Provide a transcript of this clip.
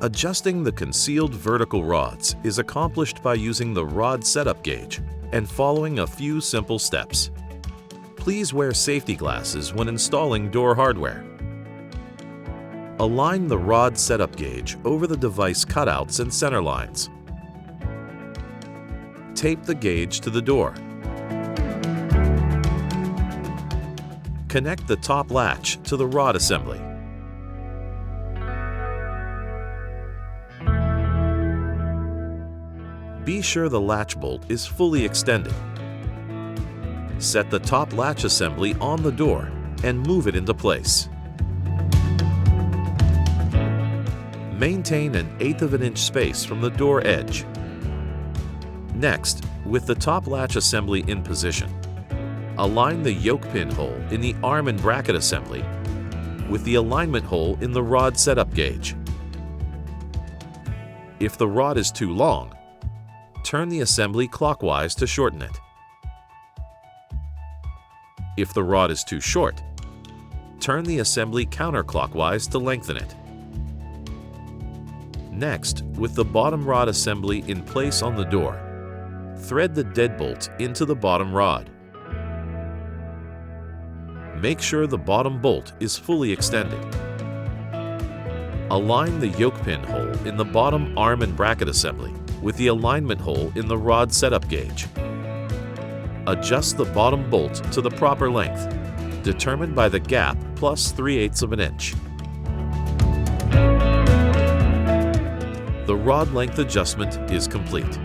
Adjusting the concealed vertical rods is accomplished by using the rod setup gauge and following a few simple steps. Please wear safety glasses when installing door hardware. Align the rod setup gauge over the device cutouts and center lines. Tape the gauge to the door. Connect the top latch to the rod assembly. Be sure the latch bolt is fully extended. Set the top latch assembly on the door and move it into place. Maintain an 1/8 of an inch space from the door edge. Next, with the top latch assembly in position, align the yoke pin hole in the arm and bracket assembly with the alignment hole in the rod setup gauge. If the rod is too long, turn the assembly clockwise to shorten it. If the rod is too short, turn the assembly counterclockwise to lengthen it. Next, with the bottom rod assembly in place on the door, thread the deadbolt into the bottom rod. Make sure the bottom bolt is fully extended. Align the yoke pin hole in the bottom arm and bracket assembly with the alignment hole in the rod setup gauge. Adjust the bottom bolt to the proper length, determined by the gap plus 3/8 of an inch. The rod length adjustment is complete.